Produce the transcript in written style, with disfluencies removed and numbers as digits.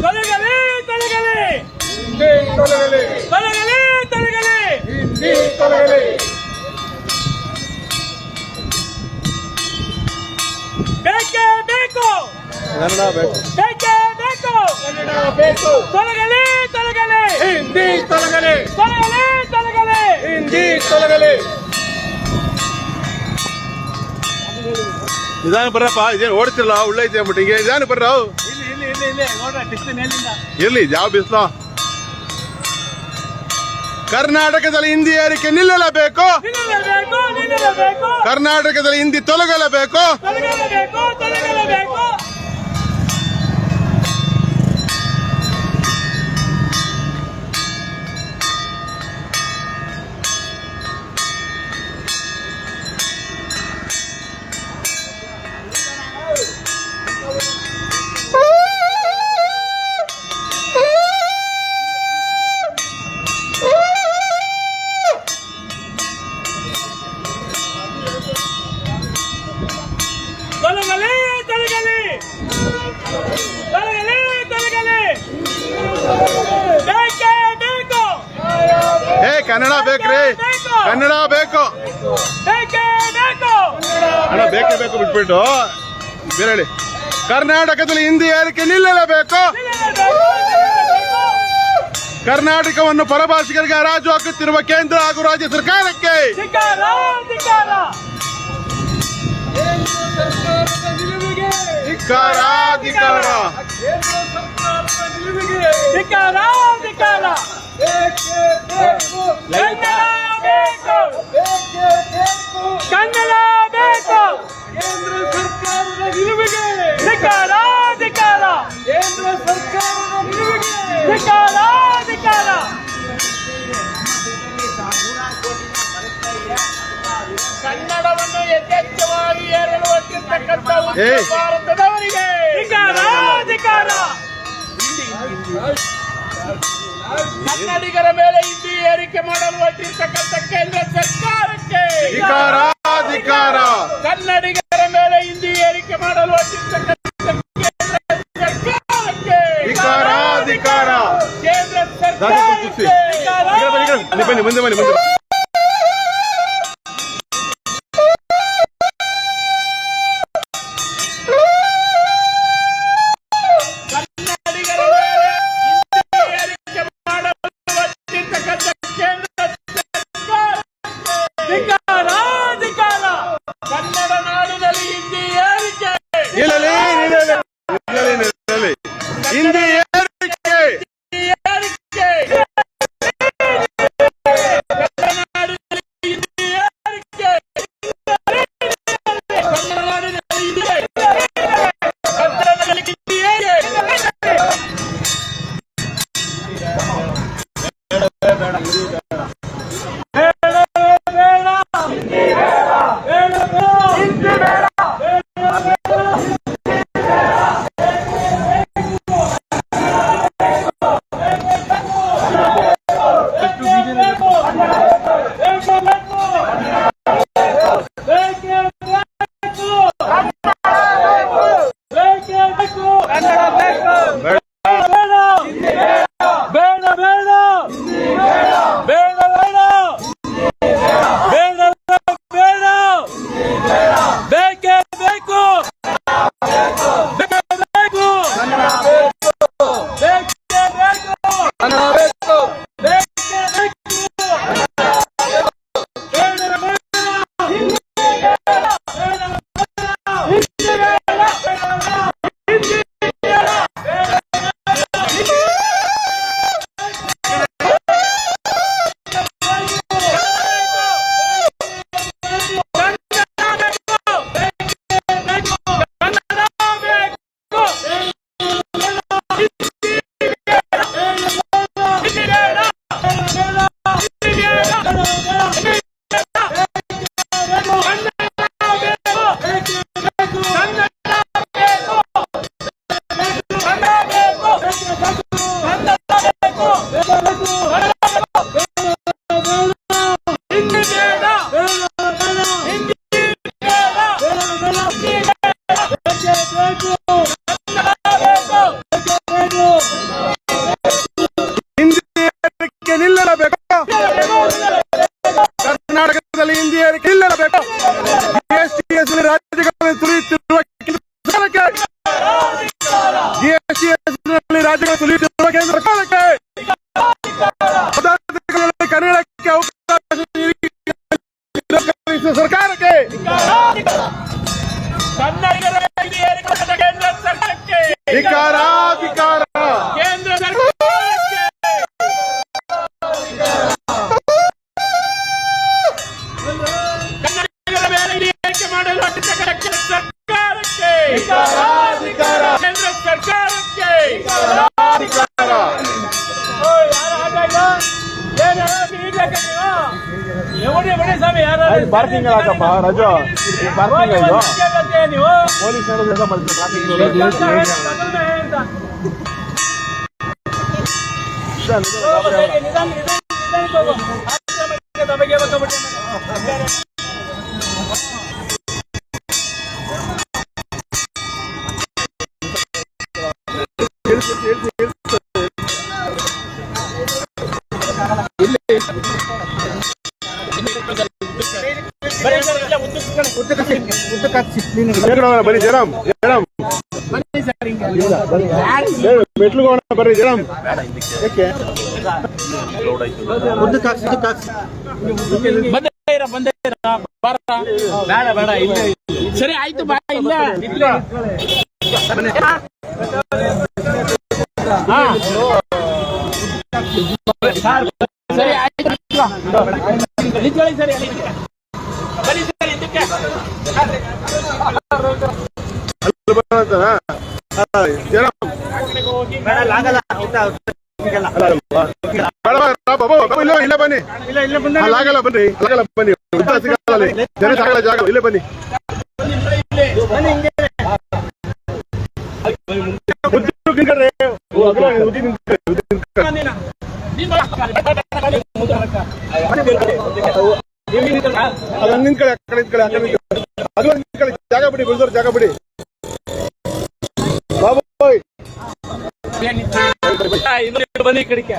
ತೊಲಗಲಿ ತೊಲಗಲಿ ತೊಲಗಲಿ ತೊಲಗಲಿ ತೊಲಗಲಿ ಹಿಂದಿ ತೊಲಗಲಿ. ಬೇಕೇ ಬೇಕು ಕನ್ನಡ ಬೇಕು, ಬೇಕೇ ಬೇಕು ಕನ್ನಡ ಬೇಕು. ತೊಲಗಲಿ ತೊಲಗಲಿ ಹಿಂದಿ ತೊಲಗಲಿ, ತೊಲಗಲಿ ತೊಲಗಲಿ ಹಿಂದಿ ತೊಲಗಲಿ. ನಿಧಾನ ಬರ್ರಪ್ಪ, ಇದೇನು ಓಡ್ತಿರಲ್ಲ ಒಳ್ಳೆ ಐತೆ ಅಂದ್ಬಿಟ್ಟಿಗೆ. ನಿಧಾನ ಬರ್ರ ಇಲ್ಲಿ ಇಲ್ಲಿ ಇಲ್ಲಿ ಇಲ್ಲಿ ನೋಡ್ರ ಡಿಸ್ಟನ್ ಎಲ್ಲಿಂದ ಇರ್ಲಿ, ಯಾವ ಬಿಸ್ಲು. ಕರ್ನಾಟಕದಲ್ಲಿ ಹಿಂದಿ ಏರಿಕೆ ನಿಲ್ಲಲೇಬೇಕು, ನಿಲ್ಲಲೇಬೇಕು ನಿಲ್ಲಲೇಬೇಕು ಕರ್ನಾಟಕದಲ್ಲಿ ಹಿಂದಿ ತೊಲಗಲೇಬೇಕು. ತೊಲಗಲೇಬೇಕು ತೊಲಗಲೇಬೇಕು ತೊಲಗಲಿ ತೊಲಗಲಿ ತೊಲಗಲಿ ತೊಲಗಲಿ ಬೇಕೇ ಬೇಕು ಕನ್ನಡ ಬೇಕ್ರಿ, ಕನ್ನಡ ಬೇಕು. ಬೇಕೇ ಬೇಕು ಅಣ್ಣ ಬೇಕೇ ಬೇಕು ಬಿಟ್ಬಿಟ್ಟು ಬೇರೆ ಹೇಳಿ. ಕರ್ನಾಟಕದಲ್ಲಿ ಹಿಂದಿ ಏರಿಕೆ ನಿಲ್ಲಲೇಬೇಕು. ಕರ್ನಾಟಕವನ್ನು ಪರಭಾಷಿಗರಿಗೆ ಹರಾಜು ಹಾಕುತ್ತಿರುವ ಕೇಂದ್ರ ಹಾಗೂ ರಾಜ್ಯ ಸರ್ಕಾರಕ್ಕೆ ಧಿಕ್ಕಾರ ಧಿಕ್ಕಾರ ಧಿಕ್ಕಾರ ಧಿಕ್ಕಾರ. ಧಿಕ್ಕಾರ ಧಿಕ್ಕಾರ ಕನ್ನಡ ಬೇಕು ಕನ್ನಡ ಬೇಕು ಕೇಂದ್ರ ಸರ್ಕಾರದ ನಿಲುವಿಗೆ ಧಿಕ್ಕಾರ ಧಿಕ್ಕಾರ ಕೇಂದ್ರ ಸರ್ಕಾರದ ನಿಲುವಿಗೆ ಧಿಕ್ಕಾರ ಧಿಕ್ಕಾರ ಕನ್ನಡವನ್ನು ಯಥೇಚ್ಛವಾಗಿ ಏರಲು ಭಾರತದವರಿಗೆ ಧಿಕ್ಕಾರ ಧಿಕ್ಕಾರ ಕನ್ನಡಿಗರ ಮೇಲೆ ಹಿಂದಿ ಏರಿಕೆ ಮಾಡಲು ಹೊರಟಿರ್ತಕ್ಕಂಥ ಕೇಂದ್ರ ಸರ್ಕಾರಕ್ಕೆ ಧಿಕ್ಕಾರ ಧಿಕ್ಕಾರ. ಕನ್ನಡಿಗರ ಮೇಲೆ ಹಿಂದಿ ಏರಿಕೆ ಮಾಡಲು ಹೊರಟಿರ್ತಕ್ಕಂಥ ಕೇಂದ್ರ ಸರ್ಕಾರಕ್ಕೆ ಧಿಕ್ಕಾರ ಧಿಕ್ಕಾರ. ಕೇಂದ್ರ ಕೂರಿಸಿ. ಸರ್ಕಾರಕ್ಕೆ ಬನ್ನಿ ಮುಂದೆ ಬನ್ನಿ ಮುಂದೆ. ಕನ್ನಡಿಗರ ಮೇಲೆ ಹಿಂದಿ ಏರಿಕೆ ಮಾಡಲು ಹೊರಟಿರ್ತಕ್ಕಂಥ ಕೇಂದ್ರ ಸರ್ಕಾರಕ್ಕೆ ಧಿಕ್ಕಾರ ಧಿಕ್ಕಾರ ಕನ್ನಡ ನಾಡಿನಲ್ಲಿ ಹಿಂದಿ ಏರಿಕೆ ನಿಲ್ಲಲಿ ನಿಲ್ಲಲಿ ನಿಲ್ಲಲಿ ನಿಲ್ಲಲಿ. ಹಿಂದಿ ಏರಿಕೆ ಏರಿಕೆ ಕನ್ನಡ ನಾಡಿನಲ್ಲಿ ಹಿಂದಿ ಏರಿಕೆ ಕನ್ನಡ ನಾಡಿನಲ್ಲಿ ಹಿಂದಿ ಕನ್ನಡದಲ್ಲಿ ಹಿಂದಿ ಏರಿಕೆ ಬೇಡ ಬೇಡ GSTS ರಾಜ್ಯಗಳಲ್ಲಿ ಸುರಿಯುತ್ತಿರುವ ಸರ್ಕಾರಕ್ಕೆ, GSTS ರಾಜ್ಯಗಳು ಸುರಿಯುತ್ತಿರುವ ಕೇಂದ್ರ ಸರ್ಕಾರಕ್ಕೆ, ಪದಾರ್ಥಗಳಲ್ಲಿ ಕನ್ನಡಕ್ಕೆ ಅವಕಾಶ ನಿರಾಕರಿಸುವ ಸರ್ಕಾರಕ್ಕೆ, ಕನ್ನಡಿಗರ ಮೇಲೆ ಏರಿಕೆ ಕೇಂದ್ರ ಸರ್ಕಾರಕ್ಕೆ, ಧಿಕ್ಕಾರ ಧಿಕ್ಕಾರ. ಕೇಂದ್ರ ಸರ್ಕಾರಕ್ಕೆ, ಕನ್ನಡಿಗರ ಮೇಲೆ ಏರಿಕೆ ಮಾಡಲು ಹೊರಟಿರ್ತಕ್ಕಂಥ ಕೇಂದ್ರ ಸರ್ಕಾರಕ್ಕೆ, ಕೇಂದ್ರ ಸರ್ಕಾರಕ್ಕೆ ಪಾರ್ಕಿಂಗ್ ಹಾಕಪ್ಪ ರಾಜು, ಪಾರ್ಕಿಂಗ್ ಇದು ಪೊಲೀಸರು ಕೆಲಸ ಬರೀ ಜಯರಾಮ್ ಜಯರಾಮ್ ಮೆಟ್ಲು ಬರ್ರಿ ಜಯರಾಮ್. ಯಾಕೆ ಸರಿ ಆಯ್ತು ಬಾ. ಇಲ್ಲ ಸರಿ ಆಯ್ತು ನಿಂತ್ಕೊಳ್ಳಿ. ಸರಿ ಬನ್ನಿ ಸರ್ ಇದಕ್ಕೆ ಇಲ್ಲ ಬನ್ನಿ, ಆಗಲ್ಲ ಬನ್ನಿ, ಆಗಲ್ಲ ಬನ್ನಿ, ಸಿಗಲ್ಲ ಜನ ಸಾಗಲ್ಲ ಜಾಗ, ಇಲ್ಲೇ ಬನ್ನಿ. ನಿಂತ್ಕೊಳ್ಳಿ, ಆ ಕಡೆ ನಿಂತ್ಕೊಳ್ಳಿ, ಆ ಕಡೆ ನಿಂತ್ಕೊಳ್ಳಿ, ಅದು ನಿಂತ್ಕೊಳ್ಳಿ, ಜಾಗ ಬಿಡಿ, ಗುಲ್ದೋರ್ ಜಾಗ ಬಿಡಿ. ಬಾಬು ಬನ್ನಿ ಕಡಿಕೆ